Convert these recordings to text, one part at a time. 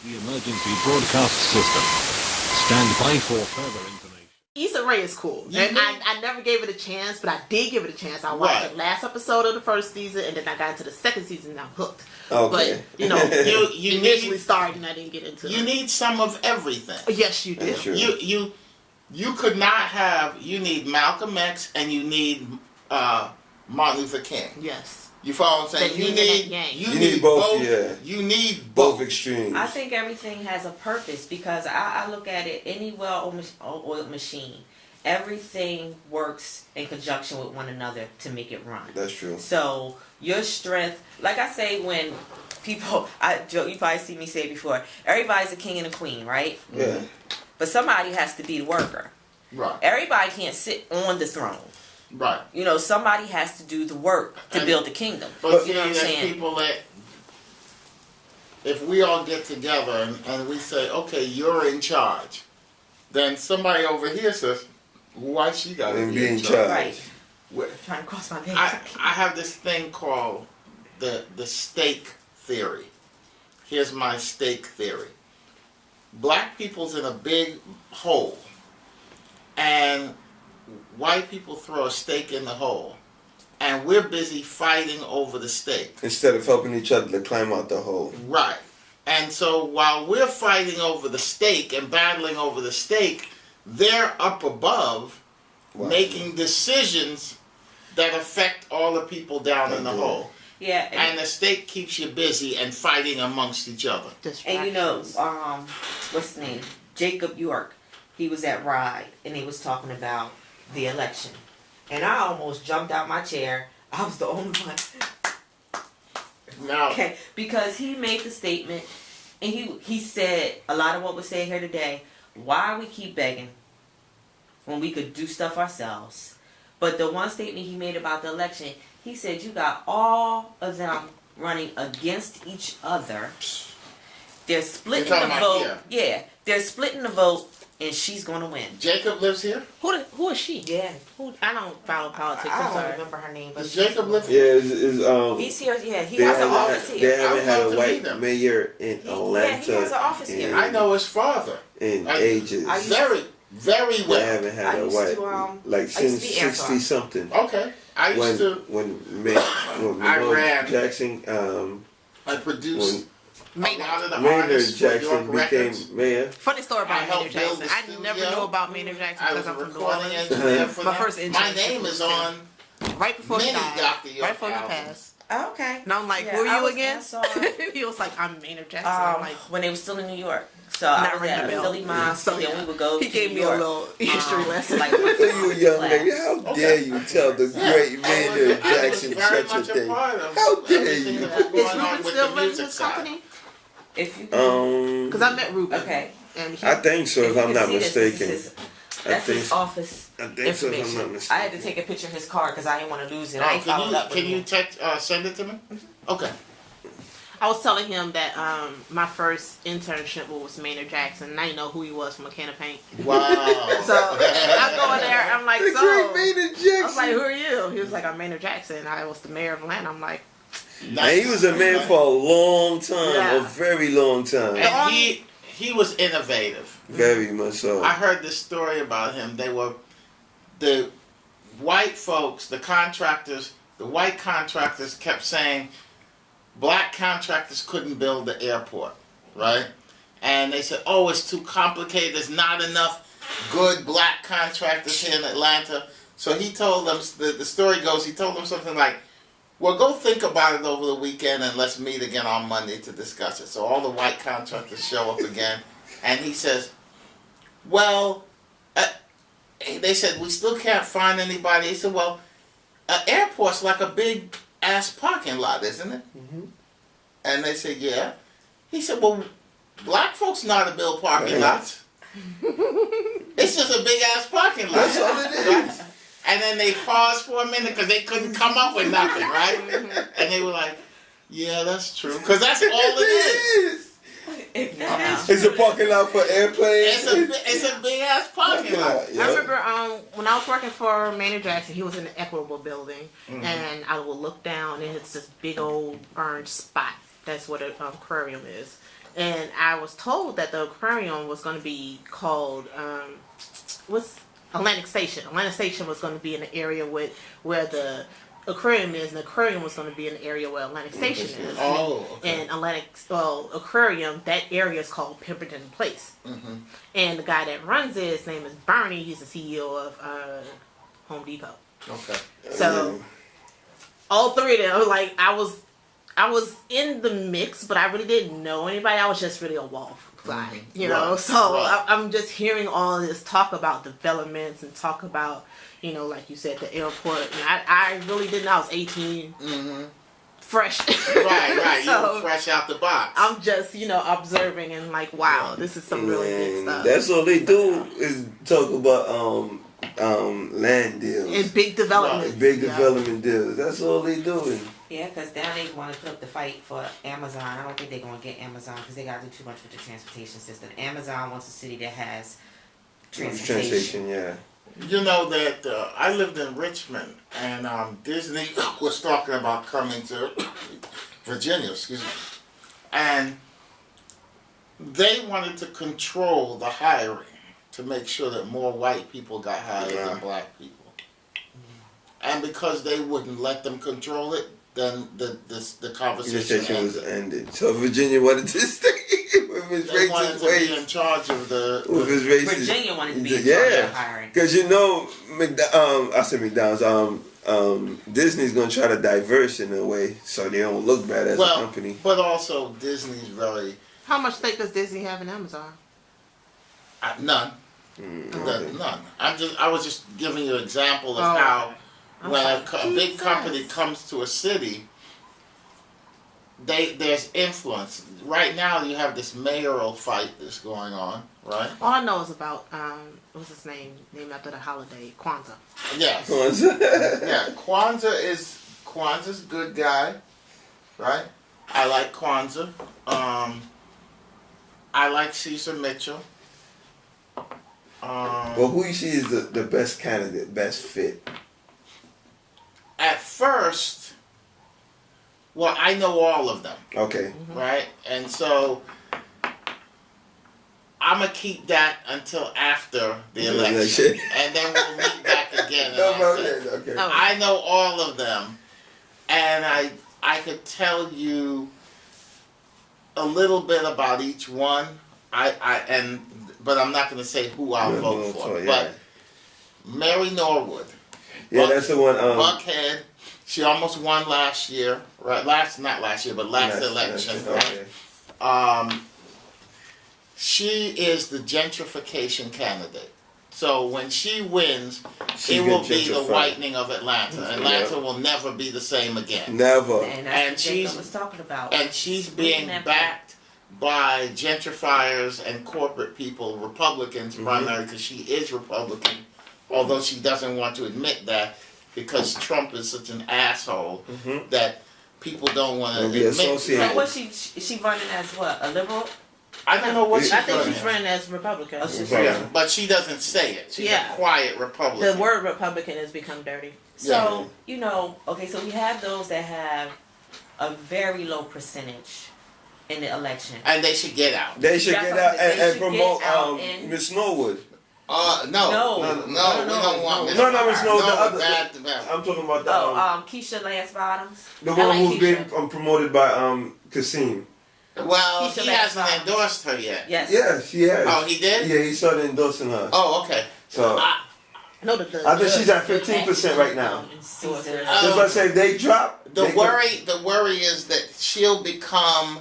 The emergency broadcast system. Stand by for further information. Issa Rae is cool. And I never gave it a chance, but I did give it a chance. I watched the last episode of the first season, and then I got into the second season, and I'm hooked. Okay. But, you know, you initially started, and I didn't get into it. You need some of everything. Yes, you do. You could not have... You need Malcolm X, and you need Martin Luther King. Yes. You follow what I'm saying? You need both. Yeah. You need both extremes. I think everything has a purpose because I look at it. Any well-oiled machine, everything works in conjunction with one another to make it run. That's true. So your strength, like I say, when people, you probably see me say it before. Everybody's a king and a queen, right? Yeah. But somebody has to be the worker. Right. Everybody can't sit on the throne. Right. You know, somebody has to do the work to build the kingdom. But you know what I'm saying? People that, if we all get together and we say, okay, you're in charge, then somebody over here says, why she got to be in charge? Right. Trying to cross my legs. I have this thing called the stake theory. Here's my stake theory. Black people's in a big hole, and white people throw a stake in the hole, and we're busy fighting over the stake. Instead of helping each other to climb out the hole. Right. And so while we're fighting over the stake and battling over the stake, they're up above making decisions that affect all the people down in the hole. Yeah. And the stake keeps you busy and fighting amongst each other. And you know, what's his name? Jacob York. He was at Ride, and he was talking about the election, and I almost jumped out my chair. I was the only one. Now, okay, because he made the statement, and he said a lot of what was said here today. Why we keep begging when we could do stuff ourselves? But the one statement he made about the election, he said you got all of them running against each other. They're splitting the vote. Yeah, they're splitting the vote. And she's going to win. Jacob lives here? Who is she? Yeah. I don't follow politics. I don't remember her name. But Does Jacob live here? Yeah, he's here. Yeah, he has an office here. They haven't had a white mayor in Atlanta. Yeah, he has an office here. I know his father. In ages. Very well. They haven't had a white, like since 60 something. Okay. When Maynard Jackson, I produced Maynard Jackson became mayor. Funny story about Maynard Jackson. I never knew about Maynard Jackson because I'm from New Orleans. My first My name is on right before he died. Right before he passed. Oh, okay. And I'm like, who are you again? He was like, I'm Maynard Jackson. I'm like, when they were still in New York. So I was at a Philly mosque, so then we would go he gave me a little history lesson. Like, you young lady, how dare you tell the great Maynard Jackson such a thing? How dare you? Is Ruben still running his company? Because I met Ruben. Okay. And I think so, if I'm not mistaken. That's his office. I think so, if I'm not mistaken. I had to take a picture of his card because I didn't want to lose it. Can you send it to me? Okay. I was telling him that my first internship was Maynard Jackson, and I didn't know who he was from a can of paint. Wow. So I go in there, I'm like, the great Maynard Jackson. I was like, who are you? He was like, I'm Maynard Jackson. I was the mayor of Atlanta. I'm like, nice. And he was a man for a long time, a very long time. And he was innovative. Very much so. I heard this story about him. The white folks, the white contractors kept saying black contractors couldn't build the airport, right? And they said, oh, it's too complicated. There's not enough good black contractors here in Atlanta. So he told them, the story goes, he told them something like, well, go think about it over the weekend and let's meet again on Monday to discuss it. So all the white contractors show up again. And he says, well, they said, we still can't find anybody. He said, well, an airport's like a big ass parking lot, isn't it? Mm-hmm. And they said, yeah. He said, well, black folks know how to build parking lots. It's just a big ass parking lot. That's all it is. And then they paused for a minute because they couldn't come up with nothing, right? And they were like, yeah, that's true. Because that's all it is. It's a parking lot for airplanes. It's a big ass parking lot. I remember when I was working for Maynard Jackson, he was in the Equitable building, and I would look down, and it's this big old orange spot. That's what an aquarium is. And I was told that the aquarium was going to be called, what's Atlantic Station. Atlantic Station was going to be in the area where the aquarium is, and the aquarium was going to be in the area where Atlantic Station is. Oh, okay. And aquarium, that area is called Pemberton Place. Mm-hmm. And the guy that runs it, his name is Bernie. He's the CEO of Home Depot. Okay. So all three of them, like I was in the mix, but I really didn't know anybody. I was just really a wallfly, you know. Right. So Right. I'm just hearing all this talk about developments and talk about, you know, like you said, the airport. And I really didn't know. I was 18, fresh. Right. So, You were fresh out the box. I'm just, you know, observing and like, wow, this is some really big stuff. That's all they do is talk about land deals. And big developments. Big development deals. That's all they doing. Yeah, because now they want to put up the fight for Amazon. I don't think they're going to get Amazon because they got to do too much with the transportation system. Amazon wants a city that has transportation. Yeah. You know that I lived in Richmond, and Disney was talking about coming to Virginia, excuse me, and they wanted to control the hiring to make sure that more white people got hired than black people. And because they wouldn't let them control it, then the conversation was ended. So Virginia wanted to stay with his they wanted racist to ways. be in charge of With his racist. Virginia wanted to be in charge of hiring. Because you know, I said McDonald's. Disney's gonna try to diverse in a way so they don't look bad as a company. But also Disney's very How much stake does Disney have in Amazon? none. None. I was just giving you an example of how when a big company comes to a city, there's influence. Right now, you have this mayoral fight that's going on, right? All I know is about what's his name? Named after the holiday, Kwanzaa. Yes. Yeah. Kwanzaa's a good guy, right? I like Kwanzaa. I like Caesar Mitchell. Well, who you see is the best candidate, best fit? At first, well, I know all of them. Okay. Right? And so I'm going to keep that until after the election. And then we'll meet back again. Okay. I know all of them. And I could tell you a little bit about each one. But I'm not going to say who I'll vote for. But Mary Norwood. Yeah, that's the one. Buckhead. She almost won last year, right? Last election, right? She is the gentrification candidate. So when she wins, it will be the whitening of Atlanta. Atlanta will never be the same again. Never. And that's what Jacob was talking about. And she's being backed by gentrifiers and corporate people, Republicans primarily, because she is Republican. Although she doesn't want to admit that because Trump is such an asshole that people don't want to admit. So what she running as what? A liberal? I don't know what she's running. I think she's running as Republican. Yeah, but she doesn't say it. She's a quiet Republican. The word Republican has become dirty. So, you know, okay, so we have those that have a very low percentage in the election. And they should get out. They should get out and promote Miss Norwood. No, we don't want Miss No, Miss Norwood. The other. bad. I'm talking about the. Keisha Lance Bottoms. The one who's been promoted by Kasim. Well, he hasn't endorsed her yet. Yes. Yeah, she has. Oh, he did? Yeah, he started endorsing her. Oh, okay. So I think she's at 15% right now. That's what I say. They drop. The worry is that she'll become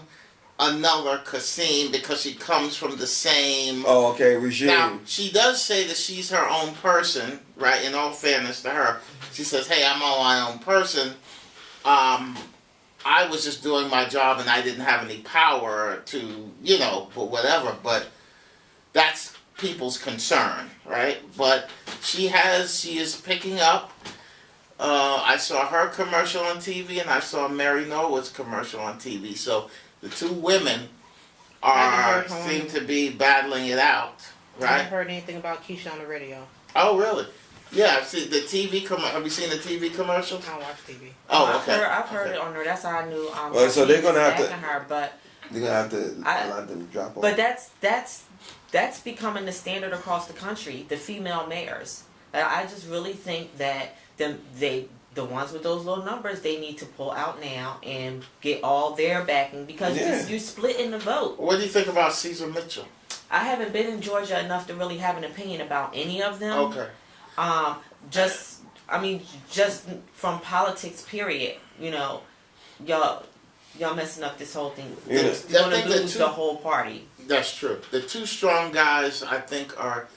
another Kasim because she comes from the same regime. Now, she does say that she's her own person, right? In all fairness to her, she says, "Hey, I'm all my own person. I was just doing my job and I didn't have any power to, but whatever." But that's people's concern, right? But she is picking up. I saw her commercial on TV and I saw Mary Norwood's commercial on TV. So the two women seem to be battling it out, right? I haven't heard anything about Keisha on the radio. Oh, really? Yeah, see the TV have you seen the TV commercials? I don't watch TV. Oh, okay. I've heard it on there. That's how I knew. So they're gonna have to. Her, but They're gonna have to allow them to drop off. But that's becoming the standard across the country. The female mayors. I just really think that the ones with those low numbers, they need to pull out now and get all their backing because you're splitting the vote. What do you think about Caesar Mitchell? I haven't been in Georgia enough to really have an opinion about any of them. Okay. Just from politics, period. You know, y'all messing up this whole thing. Yeah. You're gonna lose the whole party. That's true. The two strong guys, I think, are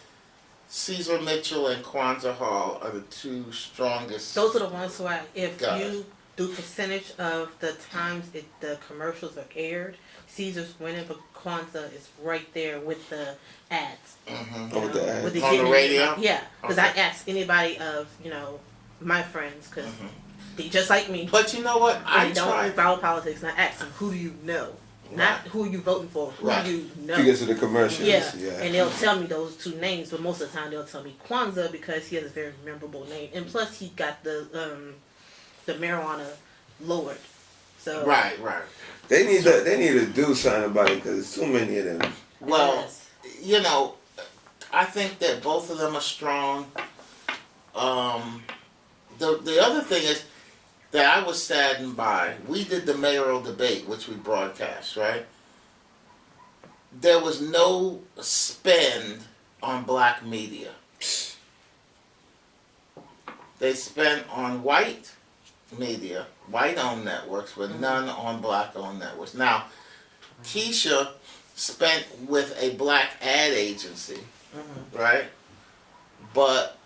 Caesar Mitchell and Kwanzaa Hall are the two strongest. Those are the ones who if Got you do percentage of the times the commercials are aired, Caesar's winning, but Kwanzaa is right there with the ads. Mm-hmm. With the ads. With On the radio? Yeah, because Okay. I asked anybody of, my friends, because they just like me. But you know what? I They don't tried. follow politics, and I asked them, who do you know? Not who are you voting for, who Right. do you know? Because of the commercials. Yeah. Yeah. And they'll tell me those two names, but most of the time they'll tell me Kwanzaa because he has a very memorable name, and plus he got the marijuana lowered. So Right. They need to do something about it because there's too many of them. Well, Yes. I think that both of them are strong. The other thing is that I was saddened by. We did the mayoral debate, which we broadcast, right? There was no spend on black media. They spent on white media, white-owned networks, but none on black-owned networks. Now, Keisha spent with a black ad agency, right? But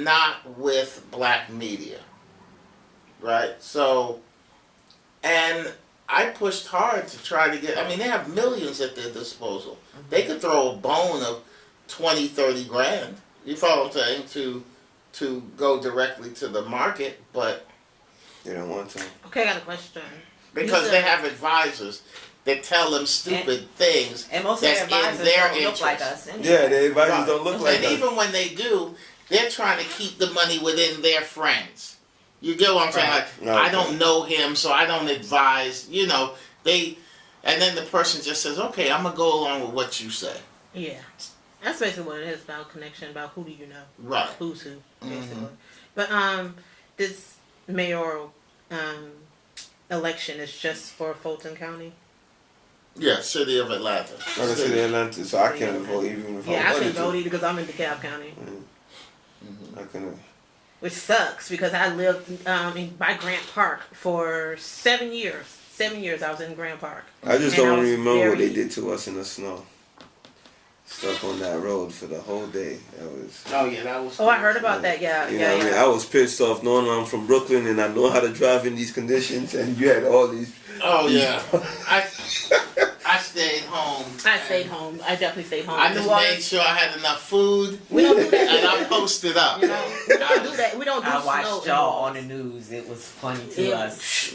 not with black media, right? So, and I pushed hard to try to get, they have millions at their disposal. They could throw a bone of 20, 30 grand, you follow what I'm saying, to go directly to the market, but They don't want to. Okay, I got a question. because they have advisors that tell them stupid things And most of that's their in advisors their don't interest. look like us. Anyway. Yeah, the advisors Right. don't look like And us. even when they do, they're trying to keep the money within their friends. You get what I'm saying? Right. Like, I don't know him, so I don't advise. And then the person just says, "Okay, I'm gonna go along with what you say." Yeah. That's basically what it is about connection, about who do you know. Right. Who's who, basically. But this mayoral election is just for Fulton County? Yeah, City of Atlanta. Like I said, Atlanta, so I can't vote even if Yeah, I I couldn't wanted vote to. either because I'm in DeKalb County. I couldn't. Which sucks because I lived by Grant Park for 7 years. 7 years I was in Grant Park. I just And I don't was remember what very- they did to us in the snow. Stuck on that road for the whole day. That was. Oh yeah, that was. Oh, I heard about that. Yeah, You yeah, know what I mean? yeah. I was pissed off knowing I'm from Brooklyn and I know how to drive in these conditions, and you had all these. Oh yeah, I stayed home. I stayed home. I definitely stayed home. I New just Orleans, made sure I had enough food, we don't do that. and I posted up. You know, we don't do that. We don't do I snow watched y'all on anymore. the news. It was funny to Yeah. us.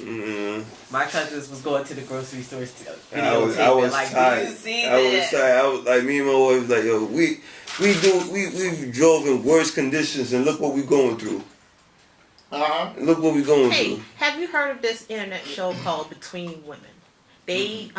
My cousins was going to the grocery stores to I was like, tired. do you see I was this? tired. I was like, me and my wife was like, yo, we drove in worse conditions and look what we going through. Look what we going Hey, through. have you heard of this internet show called Between Women? They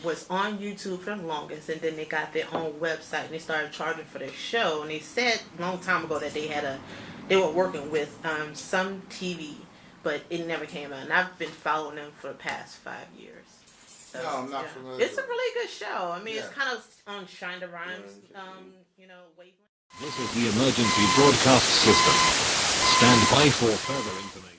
was on YouTube for the longest, and then they got their own website, and they started charging for their show. And they said a long time ago that they were working with some TV, but it never came out. And I've been following them for the past 5 years. So, No, I'm not yeah. familiar It's a with really good show. I mean, Yeah. it's kind of on Shonda Rhimes, wavelength. This is the emergency broadcast system. Stand by for further information.